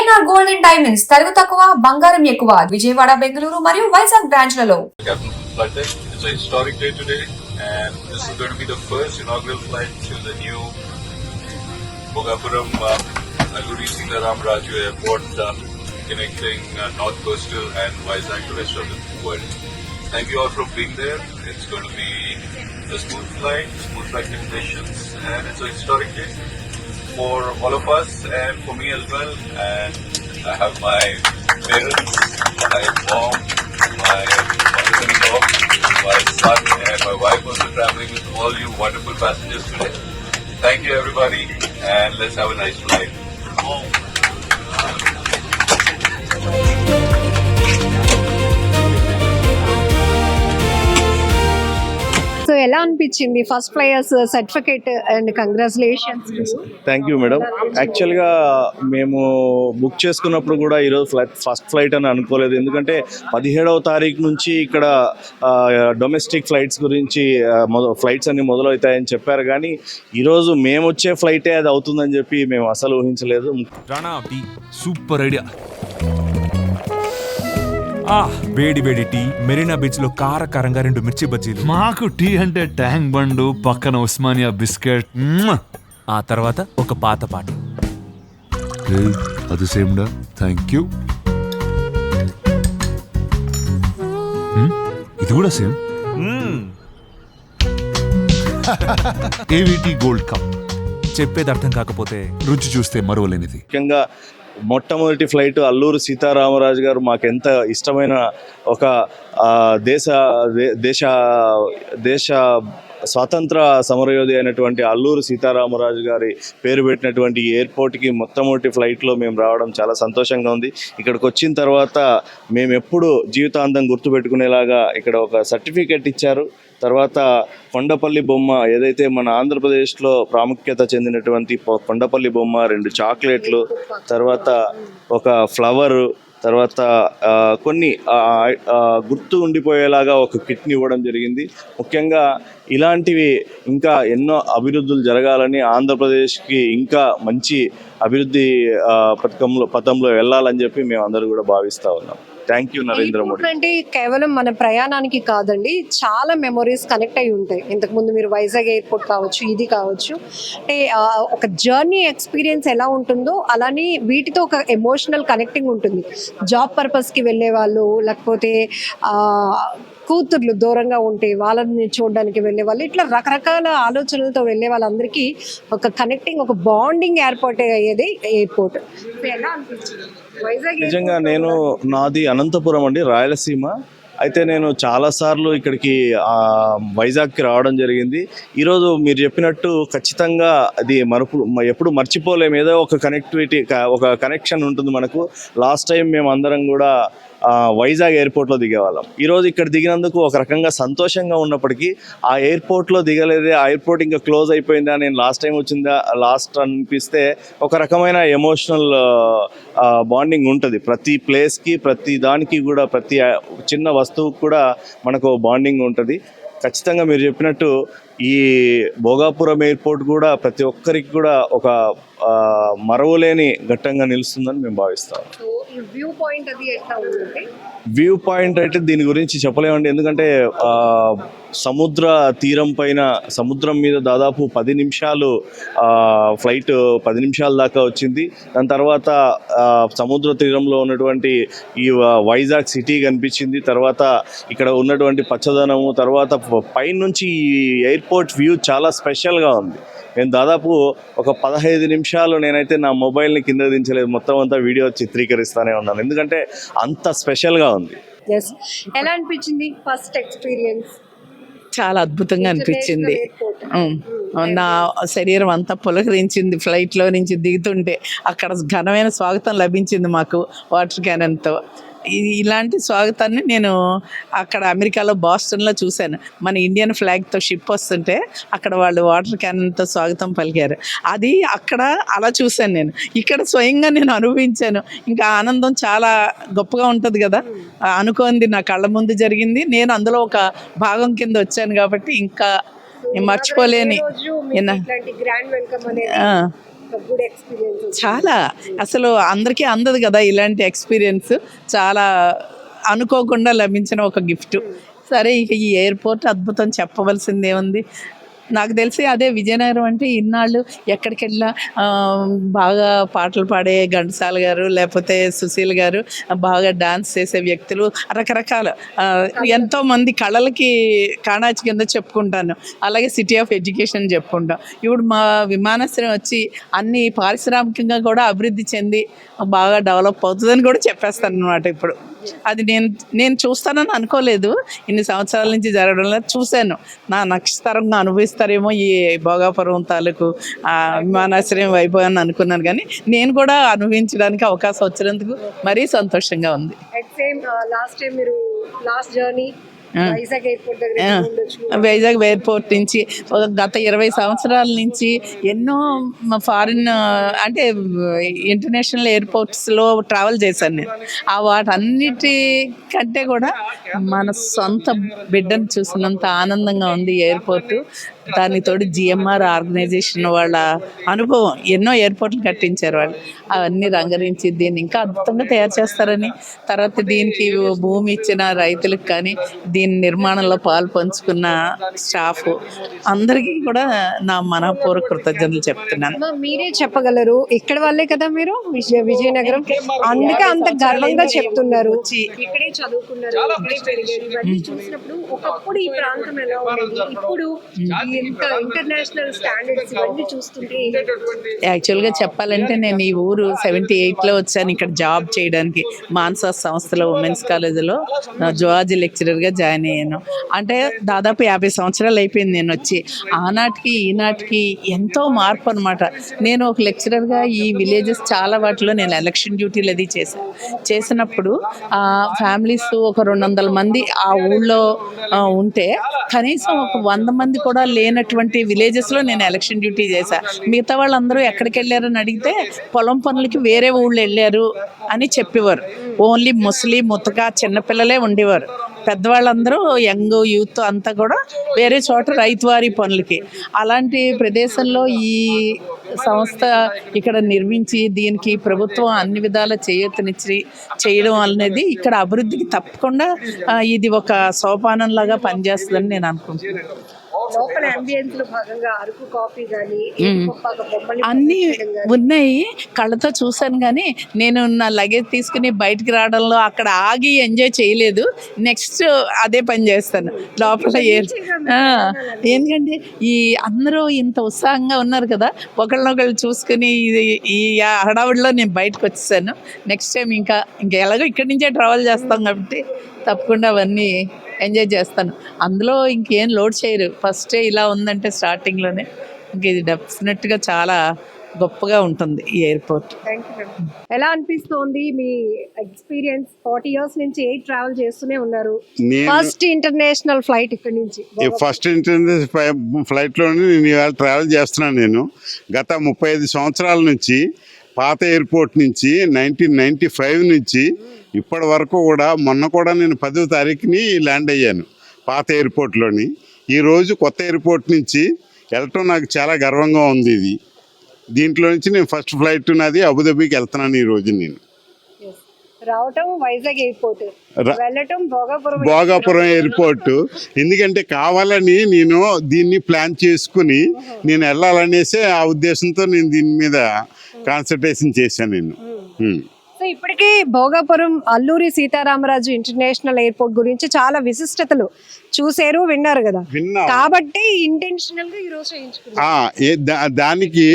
KNR Gold and Diamonds Telugu తక్కువ బంగారం ఎక్కువ విజయవాడ బెంగళూరు మరియు Vizag బ్రాంచ్లలో. It's a historic day today, and this is going to be the first inaugural flight to the new Bhogapuram Alluri Sitaram Raju Airport, connecting North Coastal and Vizag to the rest of the world. Thank you all for being there. It's going to be a smooth flight conditions, and it's a historic day for all of us and for me as well. And I have my parents, my mom, my mother-in-law, my son, and my wife also traveling with all you wonderful passengers today. Thank you, everybody, and let's have a nice flight. So ఎలా అనిపించింది first flyers certificate and congratulations. Thank you madam. యాక్చువల్గా మేము book చేసుకున్నప్పుడు కూడా ఈరోజు first flight అని అనుకోలేదు. ఎందుకంటే 17వ తారీఖు నుంచి ఇక్కడ డొమెస్టిక్ ఫ్లైట్స్ గురించి ఫ్లైట్స్ అన్ని మొదలవుతాయని చెప్పారు, కానీ ఈరోజు మేము వచ్చే ఫ్లైటే అది అవుతుందని చెప్పి మేము అసలు ఊహించలేదు. Super idea. వేడి వేడి టీ, మెరీనా బీచ్ లో కారంగా 2 మిర్చి బజ్జీలు. మాకు టీ అంటే ట్యాంక్ బండు, పక్కన ఉస్మానియా బిస్కెట్, ఆ తర్వాత ఒక పాత పాట. అది సేమ్డా. Thank you. ఇది కూడా సేమ్. ఏవిటి gold cup. చెప్పేది అర్థం కాకపోతే రుచి చూస్తే మరవలేనిది. ముఖ్యంగా మొట్టమొదటి ఫ్లైట్ అల్లూరి సీతారామరాజు గారు మాకు ఎంత ఇష్టమైన ఒక దేశ స్వాతంత్ర సమరయోధి అయినటువంటి అల్లూరి సీతారామరాజు గారి పేరు పెట్టినటువంటి ఎయిర్పోర్ట్కి మొట్టమొదటి ఫ్లైట్లో మేము రావడం చాలా సంతోషంగా ఉంది. ఇక్కడికి వచ్చిన తర్వాత మేము ఎప్పుడు జీవితాంతం గుర్తుపెట్టుకునేలాగా ఇక్కడ ఒక సర్టిఫికెట్ ఇచ్చారు. తర్వాత కొండపల్లి బొమ్మ, ఏదైతే మన ఆంధ్రప్రదేశ్లో ప్రాముఖ్యత చెందినటువంటి కొండపల్లి బొమ్మ, 2 చాక్లెట్లు, తర్వాత ఒక ఫ్లవరు, తర్వాత కొన్ని గుర్తు ఉండిపోయేలాగా ఒక కిట్ని ఇవ్వడం జరిగింది. ముఖ్యంగా ఇలాంటివి ఇంకా ఎన్నో అభివృద్ధులు జరగాలని, ఆంధ్రప్రదేశ్కి ఇంకా మంచి అభివృద్ధి పథంలో వెళ్ళాలని చెప్పి మేము అందరూ కూడా భావిస్తూ ఉన్నాం. Thank you Narendra Modi. అంటే కేవలం మన ప్రయాణానికి కాదండి, చాలా మెమొరీస్ కనెక్ట్ అయి ఉంటాయి. ఇంతకుముందు మీరు వైజాగ్ ఎయిర్పోర్ట్ కావచ్చు, ఇది కావచ్చు, అంటే ఒక జర్నీ ఎక్స్పీరియన్స్ ఎలా ఉంటుందో అలానే వీటితో ఒక ఎమోషనల్ కనెక్టింగ్ ఉంటుంది. జాబ్ పర్పస్కి వెళ్ళే వాళ్ళు, లేకపోతే కూతుర్లు దూరంగా ఉంటే వాళ్ళని చూడడానికి వెళ్ళే వాళ్ళు, ఇట్లా రకరకాల ఆలోచనలతో వెళ్ళే వాళ్ళందరికీ ఒక కనెక్టింగ్, ఒక బాండింగ్ ఏర్పాటు అయ్యేది ఎయిర్పోర్ట్. ఎలా అనిపించింది? నిజంగా నాది అనంతపురం అండి, రాయలసీమ. అయితే నేను చాలాసార్లు ఇక్కడికి వైజాగ్కి రావడం జరిగింది. ఈరోజు మీరు చెప్పినట్టు ఖచ్చితంగా అది ఎప్పుడు మర్చిపోలేము. ఏదో ఒక కనెక్టివిటీ, ఒక కనెక్షన్ ఉంటుంది మనకు. లాస్ట్ టైం మేము అందరం కూడా వైజాగ్ ఎయిర్పోర్ట్లో దిగేవాళ్ళం. ఈరోజు ఇక్కడ దిగినందుకు ఒక రకంగా సంతోషంగా ఉన్నప్పటికీ ఆ ఎయిర్పోర్ట్లో దిగలేదే, ఆ ఎయిర్పోర్ట్ ఇంకా క్లోజ్ అయిపోయిందా, నేను లాస్ట్ టైం వచ్చిందా లాస్ట్ అనిపిస్తే ఒక రకమైన ఎమోషనల్ బాండింగ్ ఉంటుంది. ప్రతి ప్లేస్కి, ప్రతి దానికి కూడా, ప్రతి చిన్న వస్తువుకు కూడా మనకు బాండింగ్ ఉంటుంది. ఖచ్చితంగా మీరు చెప్పినట్టు ఈ భోగాపురం ఎయిర్పోర్ట్ కూడా ప్రతి ఒక్కరికి కూడా ఒక మరవలేని ఘట్టంగా నిలుస్తుందని మేము భావిస్తాం. వ్యూ పాయింట్ అయితే దీని గురించి చెప్పలేమండి, ఎందుకంటే సముద్ర తీరం పైన, సముద్రం మీద దాదాపు 10 నిమిషాలు ఫ్లైట్ 10 నిమిషాల దాకా వచ్చింది. దాని తర్వాత సముద్ర తీరంలో ఉన్నటువంటి ఈ వైజాగ్ సిటీ కనిపించింది. తర్వాత ఇక్కడ ఉన్నటువంటి పచ్చదనము, తర్వాత పైనుంచి ఈ ఎయిర్పోర్ట్ వ్యూ చాలా స్పెషల్గా ఉంది. నేను దాదాపు ఒక 15 నిమిషాలు నేనైతే నా మొబైల్ని కింద దించలేదు, మొత్తం అంతా వీడియో చిత్రీకరిస్తూనే ఉన్నాను, ఎందుకంటే అంత స్పెషల్గా ఉంది. ఎలా అనిపించింది ఫస్ట్ ఎక్స్పీరియన్స్? చాలా అద్భుతంగా అనిపించింది. నా శరీరం అంతా పులకరించింది. ఫ్లైట్లో నుంచి దిగుతుంటే అక్కడ ఘనమైన స్వాగతం లభించింది మాకు వాటర్ క్యానన్తో. ఇలాంటి స్వాగతాన్ని నేను అక్కడ అమెరికాలో బాస్టన్లో చూశాను. మన ఇండియన్ ఫ్లాగ్తో షిప్ వస్తుంటే అక్కడ వాళ్ళు వాటర్ క్యానన్తో స్వాగతం పలికారు. అది అక్కడ అలా చూశాను నేను. ఇక్కడ స్వయంగా నేను అనుభవించాను. ఇంకా ఆనందం చాలా గొప్పగా ఉంటుంది కదా. అనుకోంది నా కళ్ళ ముందు జరిగింది. నేను అందులో ఒక భాగం కింద వచ్చాను కాబట్టి ఇంకా మర్చిపోలేని గుడ్ ఎక్స్పీరియన్స్? చాలా, అసలు అందరికీ అందదు కదా ఇలాంటి ఎక్స్పీరియన్స్. చాలా అనుకోకుండా లభించిన ఒక గిఫ్ట్. సరే, ఇక ఈ ఎయిర్పోర్ట్ అద్భుతం చెప్పవలసిందే ఉంది. నాకు తెలిసి అదే విజయనగరం అంటే ఇన్నాళ్ళు ఎక్కడికి వెళ్ళినా బాగా పాటలు పాడే ఘంటసాల గారు, లేకపోతే సుశీల్ గారు, బాగా డాన్స్ చేసే వ్యక్తులు, రకరకాల ఎంతోమంది కళలకి కాణాచి కింద చెప్పుకుంటాను. అలాగే సిటీ ఆఫ్ ఎడ్యుకేషన్ చెప్పుకుంటాం. ఇప్పుడు మా విమానాశ్రయం వచ్చి అన్ని పారిశ్రామికంగా కూడా అభివృద్ధి చెంది బాగా డెవలప్ అవుతుందని కూడా చెప్పేస్తాను అనమాట. ఇప్పుడు అది నేను చూస్తానని అనుకోలేదు. ఇన్ని సంవత్సరాల నుంచి జరగడంలో చూశాను. నా నక్షత్రంగా అనుభవిస్తారేమో ఈ భోగాపురం తాలూకు విమానాశ్రయం వైభవాన్ని అనుకున్నాను, కానీ నేను కూడా అనుభవించడానికి అవకాశం వచ్చినందుకు మరీ సంతోషంగా ఉంది. లాస్ట్ టైం మీరు లాస్ట్ జర్నీ వైజాగ్ ఎయిర్పోర్ట్ దగ్గర ఉండొచ్చు. వైజాగ్ ఎయిర్పోర్ట్ నుంచి గత 20 సంవత్సరాల నుంచి ఎన్నో ఫారిన్ అంటే ఇంటర్నేషనల్ ఎయిర్పోర్ట్స్లో ట్రావెల్ చేశాను నేను. వాటన్నిటి కంటే కూడా మన సొంత బిడ్డను చూసినంత ఆనందంగా ఉంది ఎయిర్పోర్ట్. దానితోటి జిఎంఆర్ ఆర్గనైజేషన్ వాళ్ళ అనుభవం, ఎన్నో ఎయిర్పోర్ట్లు కట్టించారు వాళ్ళు. అవన్నీ రంగరించి దీన్ని ఇంకా అద్భుతంగా తయారు చేస్తారని, తర్వాత దీనికి భూమి ఇచ్చిన రైతులకు కానీ, దీని నిర్మాణంలో పాలు పంచుకున్న స్టాఫ్ అందరికీ కూడా నా మనపూర్వక కృతజ్ఞతలు చెప్తున్నాను. మీరే చెప్పగలరు, ఇక్కడ వాళ్ళే కదా మీరు, విజయనగరం, అందుకే అంత గర్వంగా చెప్తున్నారు. ఇక్కడే చదువుకున్నారు, ఇక్కడే పెరిగారు. ఇవన్నీ చూసినప్పుడు ఒకప్పుడు ఈ ప్రాంతం ఎలా ఉండేది, ఇప్పుడు ఇంటర్నేషనల్ స్టాండర్డ్స్ ఇవన్నీ చూస్తుంటే యాక్చువల్గా చెప్పాలంటే నేను ఈ ఊరు 78లో వచ్చాను ఇక్కడ జాబ్ చేయడానికి. మాన్సా సంస్థలో ఉమెన్స్ కాలేజీలో జువాలజీ లెక్చరర్గా జాయిన్ అయ్యాను. అంటే దాదాపు 50 సంవత్సరాలు అయిపోయింది నేను వచ్చి. ఆనాటికి ఈనాటికి ఎంతో మార్పు అనమాట. నేను ఒక లెక్చరర్గా ఈ విలేజెస్ చాలా వాటిలో నేను ఎలక్షన్ డ్యూటీలు అది చేసినప్పుడు ఫ్యామిలీస్ ఒక 200 మంది ఆ ఊళ్ళో ఉంటే కనీసం ఒక 100 మంది కూడా లేనటువంటి విలేజెస్లో నేను ఎలక్షన్ డ్యూటీ చేశాను. మిగతా వాళ్ళందరూ ఎక్కడికి వెళ్ళారని అడిగితే పొలం పనులకి వేరే ఊళ్ళు వెళ్ళారు అని చెప్పేవారు. ఓన్లీ ముసలి ముతక చిన్నపిల్లలే ఉండేవారు. పెద్దవాళ్ళందరూ యంగ్ యూత్ అంతా కూడా వేరే చోట రైతువారీ పనులకి. అలాంటి ప్రదేశంలో ఈ సంస్థ ఇక్కడ నిర్మించి దీనికి ప్రభుత్వం అన్ని విధాల చేయూతనిచ్చి చేయడం అనేది ఇక్కడ అభివృద్ధికి తప్పకుండా ఇది ఒక సోపానంలాగా పనిచేస్తుందని నేను అనుకుంటున్నాను. లోకల్ అంబియన్స్ లో భాగంగా అరకు కాఫీ గానీ అన్నీ ఉన్నాయి, కళ్ళతో చూశాను. కానీ నేను నా లగేజ్ తీసుకుని బయటికి రావడంలో అక్కడ ఆగి ఎంజాయ్ చేయలేదు. నెక్స్ట్ అదే పని చేస్తాను లోపల. ఎందుకంటే ఈ అందరూ ఇంత ఉత్సాహంగా ఉన్నారు కదా, ఒకళ్ళనొకళ్ళు చూసుకుని ఈ హడావుడిలో నేను బయటకు వచ్చేసాను. నెక్స్ట్ టైం ఇంకా ఎలాగో ఇక్కడి నుంచే ట్రావెల్ చేస్తాం కాబట్టి తప్పకుండా అవన్నీ ఎంజాయ్ చేస్తాను. అందులో ఇంకేం లోడ్ చేయరు. ఫస్టే ఇలా ఉందంటే స్టార్టింగ్లోనే ఇంక ఇది డెఫినెట్గా చాలా గొప్పగా ఉంటుంది ఈ ఎయిర్పోర్ట్. ఎలా అనిపిస్తోంది మీ ఎక్స్పీరియన్స్? 40 years నుంచి ఎయిర్ ట్రావెల్ చేస్తూనే ఉన్నారు. ఫస్ట్ ఇంటర్నేషనల్ ఫ్లైట్ ఇక్కడ నుంచి, ఫస్ట్ ఇంటర్నేషనల్ ఫ్లైట్లోనే నేను ఇవాళ ట్రావెల్ చేస్తున్నాను. నేను గత 35 సంవత్సరాల నుంచి పాత ఎయిర్పోర్ట్ నుంచి 1995 నుంచి ఇప్పటి వరకు కూడా, మొన్న కూడా నేను 10వ తారీఖుని ల్యాండ్ అయ్యాను పాత ఎయిర్పోర్ట్లోని. ఈరోజు కొత్త ఎయిర్పోర్ట్ నుంచి వెళ్ళటం నాకు చాలా గర్వంగా ఉంది. దీంట్లో నుంచి నేను ఫస్ట్ ఫ్లైట్ నాది అబుదాబీకి వెళ్తున్నాను ఈరోజు. నేను రావటం వైజాగ్ ఎయిర్పోర్ట్, వెళ్ళటం భోగాపురం ఎయిర్పోర్ట్. ఎందుకంటే కావాలని నేను దీన్ని ప్లాన్ చేసుకుని నేను వెళ్ళాలనేసి ఆ ఉద్దేశంతో నేను దీని మీద కాన్సన్ట్రేషన్ చేశాను నేను. సో ఇప్పటికీ భోగాపురం అల్లూరి సీతారామరాజు ఇంటర్నేషనల్ ఎయిర్పోర్ట్ గురించి చాలా విశిష్టతలు చూసారు, విన్నారు కదా, కాబట్టి ఇంటెన్షనల్ గా ఈ రోజు చేయించుకున్నాను. దానికి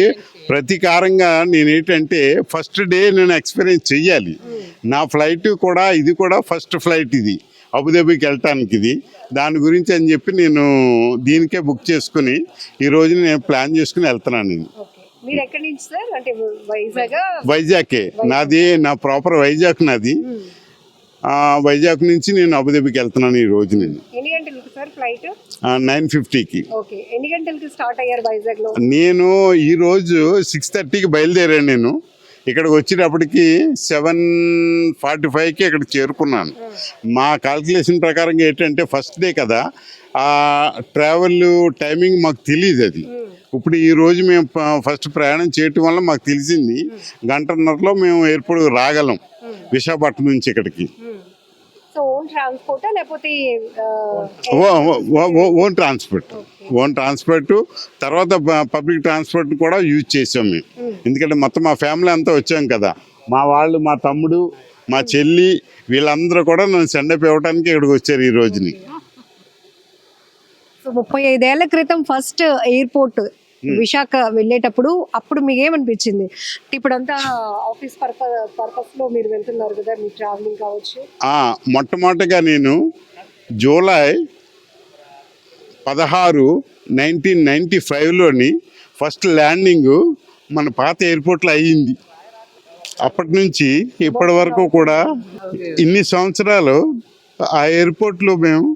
ప్రతీకారంగా నేనేంటంటే ఫస్ట్ డే నేను ఎక్స్పీరియన్స్ చెయ్యాలి. నా ఫ్లైట్ కూడా ఇది కూడా ఫస్ట్ ఫ్లైట్ ఇది అబుదాబీకి వెళ్ళటానికి. ఇది దాని గురించి అని చెప్పి నేను దీనికే బుక్ చేసుకుని ఈ రోజు నేను ప్లాన్ చేసుకుని వెళ్తున్నాను. నేను మీరు ఎక్కడి నుంచి సార్? అంటే వైజాగ్ నాది, నా ప్రాపర్ వైజాగ్ నాది. వైజాగ్ నుంచి నేను అబుదాబీకి వెళ్తున్నాను ఈ రోజు. నేను ఎన్ని గంటలకి సార్ ఫ్లైట్? 9:50కి. ఓకే, ఎన్ని గంటలకి స్టార్ట్ అయ్యారు వైజాగ్ లో? నేను ఈ రోజు 6:30కి బయలుదేరాను. నేను ఇక్కడికి వచ్చేటప్పటికి 7:45కి ఇక్కడ చేరుకున్నాను. మా కాల్కులేషన్ ప్రకారంగా ఏంటంటే ఫస్ట్ డే కదా, ఆ ట్రావెల్ టైమింగ్ మాకు తెలియదు అది. ఇప్పుడు ఈ రోజు మేము ఫస్ట్ ప్రయాణం చేయటం వల్ల మాకు తెలిసింది గంటన్నరలో మేము ఎయిర్పోర్ట్ రాగలం విశాఖపట్నం నుంచి ఇక్కడికి. సో ఓన్ ట్రాన్స్పోర్టా లేకపోతే ఓన్ ట్రాన్స్పోర్ట్ తర్వాత పబ్లిక్ ట్రాన్స్పోర్ట్ కూడా యూజ్ చేసాం మేము. ఎందుకంటే మొత్తం మా ఫ్యామిలీ అంతా వచ్చాం కదా, మా వాళ్ళు, మా తమ్ముడు, మా చెల్లి, వీళ్ళందరూ కూడా నన్ను సెండప్ ఇవ్వడానికి ఇక్కడికి వచ్చారు ఈ రోజుని. సో 35 ఏళ్ల క్రితం ఫస్ట్ ఎయిర్పోర్ట్ విశాఖ వెళ్ళేటప్పుడు అప్పుడు మీకు ఏమనిపించింది? ఇప్పుడంతా ఆఫీస్ పర్పస్ లో మీరు వెళ్తున్నారు కదా, మీ ట్రావెలింగ్ కావచ్చు. మొట్టమొదటిగా నేను జూలై 16, 1995లోని ఫస్ట్ ల్యాండింగ్ మన పాత ఎయిర్పోర్ట్లో అయ్యింది. అప్పటి నుంచి ఇప్పటి వరకు కూడా ఇన్ని సంవత్సరాలు ఆ ఎయిర్పోర్ట్లో మేము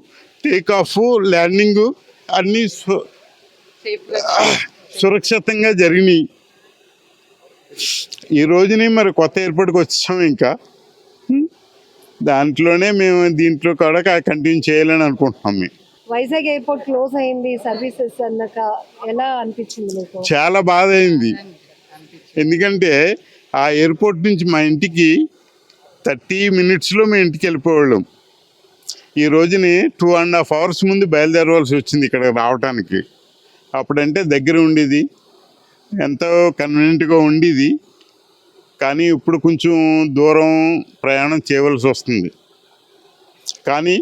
టేక్ ఆఫ్, ల్యాండింగ్ అన్నీ సురక్షితంగా జరిగినాయి. ఈ రోజుని మరి కొత్త ఎయిర్పోర్ట్కి వచ్చాము. ఇంకా దాంట్లోనే మేము దీంట్లో కూడా కంటిన్యూ చేయాలని అనుకుంటున్నాం. మేము వైజాగ్ ఎయిర్పోర్ట్ క్లోజ్ అయింది సర్వీసెస్ అన్నాక ఎలా అనిపించింది మీకు? చాలా బాధ అయింది. ఎందుకంటే ఆ ఎయిర్పోర్ట్ నుంచి మా ఇంటికి 30 minutesలో మేము ఇంటికి వెళ్ళిపోవాళ్ళం. ఈ రోజుని 2.5 hours ముందు బయలుదేరవలసి వచ్చింది ఇక్కడ రావటానికి. అప్పుడంటే దగ్గర ఉండేది, ఎంతో కన్వీనియంట్గా ఉండేది. కానీ ఇప్పుడు కొంచెం దూరం ప్రయాణం చేయవలసి వస్తుంది. కానీ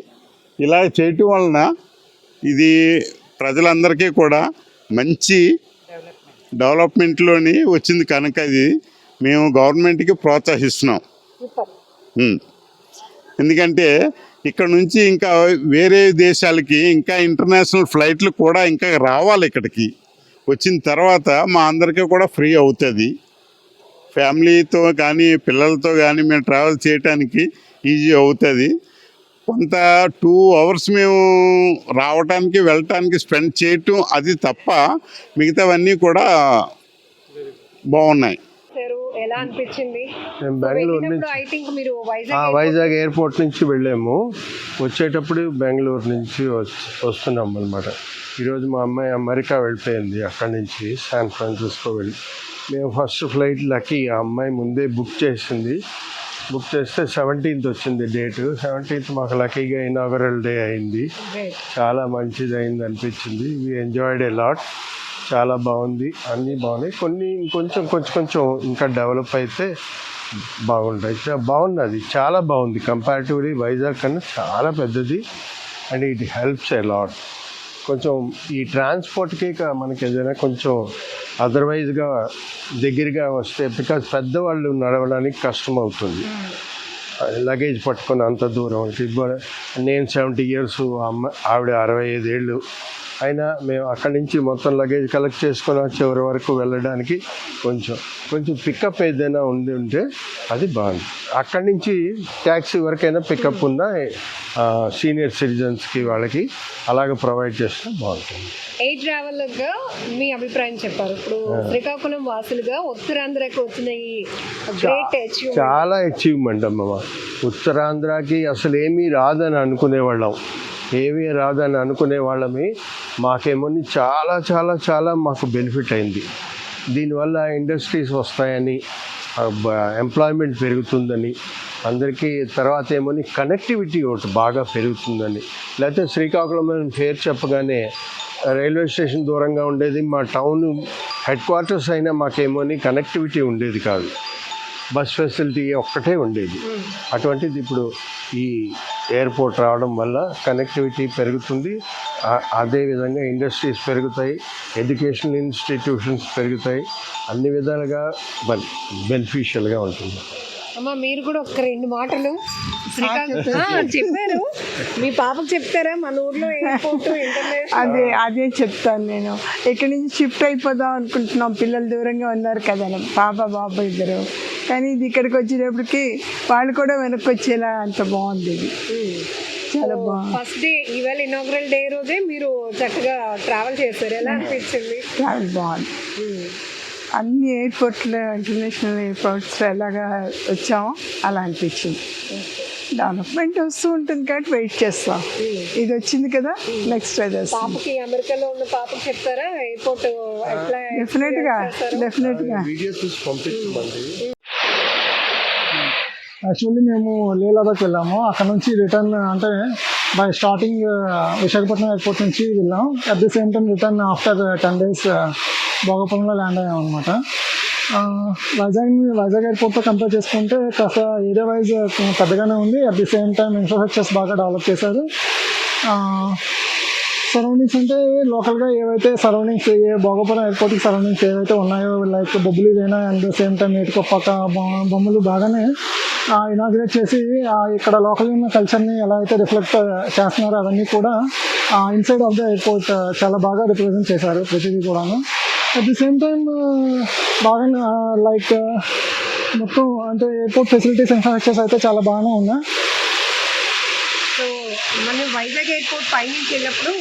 ఇలా చేయటం వలన ఇది ప్రజలందరికీ కూడా మంచి డెవలప్మెంట్లోని వచ్చింది కనుక ఇది మేము గవర్నమెంట్కి ప్రోత్సహిస్తున్నాం. ఎందుకంటే ఇక్కడ నుంచి ఇంకా వేరే దేశాలకి ఇంకా ఇంటర్నేషనల్ ఫ్లైట్లు కూడా ఇంకా రావాలి. ఇక్కడికి వచ్చిన తర్వాత మా అందరికీ కూడా ఫ్రీ అవుతుంది. ఫ్యామిలీతో కానీ పిల్లలతో కానీ మేము ట్రావెల్ చేయడానికి ఈజీ అవుతుంది. కొంత 2 hours మేము రావడానికి వెళ్ళటానికి స్పెండ్ చేయటం అది తప్ప మిగతావన్నీ కూడా బాగున్నాయి. ఎలా అనిపించింది? మేము బెంగళూరు నుంచి ఐ థింక్ మీరు వైజాగ్ ఎయిర్పోర్ట్ నుంచి వెళ్ళాము. వచ్చేటప్పుడు బెంగళూరు నుంచి వస్తున్నాం అనమాట. ఈరోజు మా అమ్మాయి అమెరికా వెళ్ళిపోయింది, అక్కడి నుంచి శాన్ ఫ్రాన్సిస్కో వెళ్ళి. మేము ఫస్ట్ ఫ్లైట్ లక్కీ, ఆ అమ్మాయి ముందే బుక్ చేసింది. బుక్ చేస్తే 17th వచ్చింది డేటు. 17th మాకు లక్కీగా ఇనాగరల్ డే అయింది. చాలా మంచిది అయింది అనిపించింది. We enjoyed a lot. చాలా బాగుంది, అన్నీ బాగున్నాయి. కొన్ని కొంచెం ఇంకా డెవలప్ అయితే బాగుంటాయి. బాగున్నది, చాలా బాగుంది. కంపారిటివ్లీ వైజాగ్ కన్నా చాలా పెద్దది and it helps a lot. కొంచెం ఈ ట్రాన్స్పోర్ట్కి మనకి ఏదైనా కొంచెం అదర్వైజ్గా దగ్గరగా వస్తే, బికాజ్ పెద్దవాళ్ళు నడవడానికి కష్టం అవుతుంది లగేజ్ పట్టుకొని అంత దూరం. నేను 70 years, ఆవిడ 65 ఏళ్ళు అయినా మేము అక్కడి నుంచి మొత్తం లగేజ్ కలెక్ట్ చేసుకొని చివరి వరకు వెళ్ళడానికి కొంచెం పికప్ ఏదైనా ఉంటే అది బాగుంది. అక్కడి నుంచి ట్యాక్సీ వరకైనా పికప్ ఉన్న సీనియర్ సిటిజన్స్కి వాళ్ళకి అలాగే ప్రొవైడ్ చేస్తే బాగుంటుంది. ఎయిర్ ట్రావెలర్గా మీ అభిప్రాయం చెప్పారు. ఇప్పుడు శ్రీకాకుళం వాసులుగా ఉత్తరాంధ్రకు వచ్చిన ఈ గ్రేట్ అచీవ్మెంట్, చాలా అచీవ్మెంట్ అమ్మ. ఉత్తరాంధ్రకి అసలు ఏమీ రాదని అనుకునేవాళ్ళం, మాకేమో చాలా చాలా చాలా మాకు బెనిఫిట్ అయింది. దీనివల్ల ఇండస్ట్రీస్ వస్తాయని, ఎంప్లాయ్మెంట్ పెరుగుతుందని అందరికీ, తర్వాత ఏమో కనెక్టివిటీ ఒకటి బాగా పెరుగుతుందని. లేకపోతే శ్రీకాకుళం పేరు చెప్పగానే రైల్వే స్టేషన్ దూరంగా ఉండేది, మా టౌన్ హెడ్ క్వార్టర్స్ అయినా మాకేమో కనెక్టివిటీ ఉండేది కాదు, బస్ ఫెసిలిటీ ఒక్కటే ఉండేది. అటువంటిది ఇప్పుడు ఈ ఎయిర్పోర్ట్ రావడం వల్ల కనెక్టివిటీ పెరుగుతుంది. అదేవిధంగా ఇండస్ట్రీస్ పెరుగుతాయి, ఎడ్యుకేషనల్ ఇన్స్టిట్యూషన్స్ పెరుగుతాయి, అన్ని విధాలుగా బెనిఫిషియల్గా ఉంటుంది. అమ్మ మీరు కూడా ఒక 2 మాటలు శ్రీకాకుళం చెప్పారు, మీ పాపకు చెప్తారా? మన ఊర్లో ఎయిర్పోర్ట్ అదే చెప్తాను నేను. ఇక్కడి నుంచి షిఫ్ట్ అయిపోదాం అనుకుంటున్నాం, పిల్లలు దూరంగా ఉన్నారు కదా, పాప బాబు ఇద్దరు. కానీ ఇది ఇక్కడికి వచ్చేటప్పటికి వాళ్ళు కూడా వెనక్కి వచ్చేలా అంత బాగుంది. ఇది చాలా బాగుంది. ఫస్ట్ డే, ఈవేళ ఇనాగరల్ డే రోజే మీరు చక్కగా ట్రావెల్ చేస్తారు. ఎలా అనిపించింది? ట్రావెల్ బాగుంది. అన్ని ఎయిర్పోర్ట్లో ఇంటర్నేషనల్ ఎయిర్పోర్ట్స్లో ఎలాగా వచ్చామో అలా అనిపించింది. డెవలప్మెంట్ వస్తూ ఉంటుంది కాబట్టి వెయిట్ చేస్తాం. ఇది వచ్చింది కదా, నెక్స్ట్ అది వస్తుంది. పాపకి అమెరికాలో ఉన్న పాపకి చెప్తారా ఎయిర్పోర్ట్ ఎట్లా? డెఫినెట్గా వీడియో చూసి పంపించమండి. యాక్చువల్లీ మేము లే లదాఖ్ వెళ్ళాము. అక్కడ నుంచి రిటర్న్ అంటే బై స్టార్టింగ్ విశాఖపట్నం ఎయిర్పోర్ట్ నుంచి వెళ్ళాం. At the same time return after 10 days భోగపురంలో ల్యాండ్ అయ్యాం అనమాట. వైజాగ్ ఎయిర్పోర్ట్తో కంపేర్ చేసుకుంటే కాస్త ఏరియా వైజ్ పెద్దగానే ఉంది. At the same time infrastructures బాగా డెవలప్ చేశారు. సరౌండింగ్స్ అంటే లోకల్గా ఏవైతే సరౌండింగ్స్ భోగపురం ఎయిర్పోర్ట్కి సరౌండింగ్స్ ఏవైతే ఉన్నాయో like Bobbili veena and same time Etikoppaka బొమ్మలు బాగానే ఇనాగ్రేట్ చేసి ఇక్కడ లోకల్ ఉన్న కల్చర్ని ఎలా అయితే రిఫ్లెక్ట్ చేస్తున్నారో అవన్నీ కూడా ఇన్సైడ్ ఆఫ్ ద ఎయిర్పోర్ట్ చాలా బాగా రిప్రజెంట్ చేశారు ప్రతిదీ కూడాను. అట్ ది సేమ్ టైం బాగా లైక్ మొత్తం అంటే ఎయిర్పోర్ట్ ఫెసిలిటీస్ ఇన్ఫ్రాస్ట్రక్చర్స్ అయితే చాలా బాగానే ఉన్నాయి. సో మనం వైజాగ్ ఎయిర్పోర్ట్ పైనుంచి వెళ్ళినప్పుడు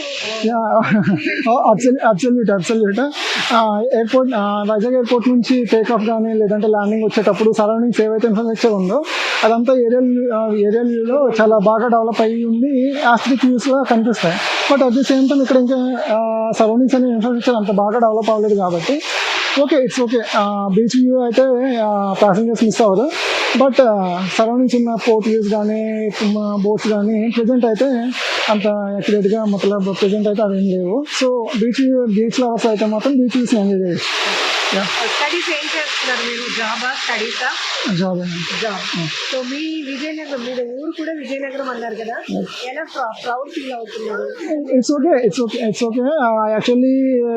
అబ్సల్యూట్ ఎయిర్పోర్ట్ వైజాగ్ ఎయిర్పోర్ట్ నుంచి టేక్ ఆఫ్ కానీ లేదంటే ల్యాండింగ్ వచ్చేటప్పుడు సరౌండింగ్స్ ఏవైతే ఇన్ఫ్రాస్ట్రక్చర్ ఉందో అదంతా ఏరియాలో చాలా బాగా డెవలప్ అయ్యి ఉంది. యాస్ట్రిక్ వ్యూస్గా కనిపిస్తాయి. But at the same time ఇక్కడ ఇంకా సరౌండింగ్స్ అనే ఇన్ఫ్రాస్ట్రక్చర్ అంత బాగా డెవలప్ అవ్వలేదు కాబట్టి ఇట్స్ ఓకే. బీచ్ వ్యూ అయితే ప్యాసింజర్స్ మిస్ అవ్వరు. బట్ సరౌండింగ్స్ ఉన్న పోర్ట్ వ్యూస్ కానీ బోట్స్ కానీ ప్రెజెంట్ అయితే అంత యాక్యురేట్గా మొత్తం ప్రెజెంట్ అయితే అవేం లేవు. సో బీచ్ లవర్స్ అయితే మాత్రం బీచ్ వ్యూస్ ఎంజాయ్ చేయొచ్చు. స్టడీస్ ఏం చేస్తున్నారు మీరు? జాబా స్టడీసా? జాబ్. సో మీ విజయనగరం, మీ ఊరు కూడా విజయనగరం అన్నారు కదా, ఎలా ప్రౌడ్ ఫీల్ అవుతున్నారు? It's okay. Actually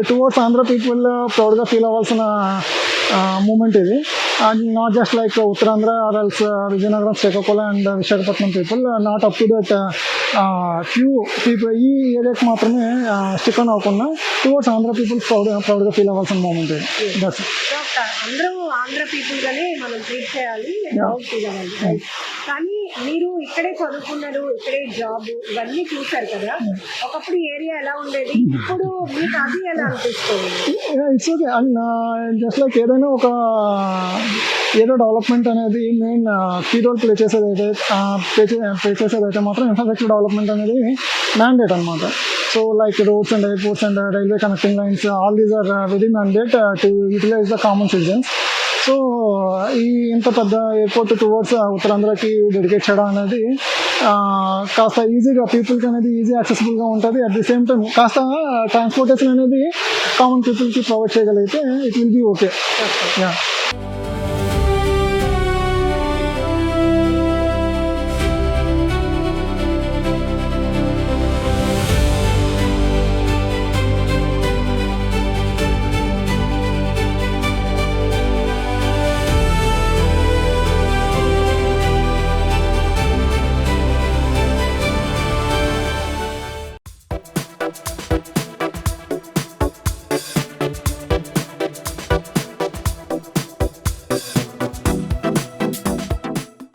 towards Andhra people ప్రౌడ్గా ఫీల్ అవ్వాల్సిన మూమెంట్ ఇది. Not just like Uttarandhra or else Vizianagaram, Srikakulam and Visakhapatnam people, not up to that few people ఈ ఏరియాకి మాత్రమే స్టిక్ ఆన్ అవ్వకుండా టువర్డ్స్ ఆంధ్ర పీపుల్ ప్రౌడ్గా ఫీల్ అవ్వాల్సిన మూమెంట్ ఇది. అందరూ ఆంధ్ర పీపుల్ గానే మనం ట్రీట్ చేయాలి, ప్రౌడ్ ఫీల్ అవ్వాలి. కానీ మీరు ఇక్కడే చదువుకున్నారు, ఇక్కడే జాబ్ ఇవన్నీ చూసారు కదా, ఒకప్పుడు ఏరియా ఎలా ఉండేది, ఇప్పుడు మీకు అది ఎలా అనిపిస్తుంది? It's okay. జస్ట్ లైక్ ఏదైనా ఒక ఏదో డెవలప్మెంట్ అనేది మెయిన్ కీ రోల్ ప్లే చేసేదైతే మాత్రం ఇన్ఫ్రాస్ట్రక్చర్ డెవలప్మెంట్ అనేది మ్యాండేట్ అనమాట. So like roads and airports and railway connecting lines all these are very mandate to utilize the common citizens. So ఇంత పెద్ద ఎయిర్పోర్ట్ టువర్డ్స్ ఉత్తరాంధ్రకి డెడికేట్ చేయడం అనేది కాస్త ఈజీగా పీపుల్కి అనేది ఈజీ యాక్సెసిబుల్గా ఉంటుంది. అట్ ది సేమ్ టైం కాస్త ట్రాన్స్పోర్టేషన్ అనేది కామన్ పీపుల్కి ప్రొవైడ్ చేయగలిగితే ఇట్ విల్ బీ ఓకే.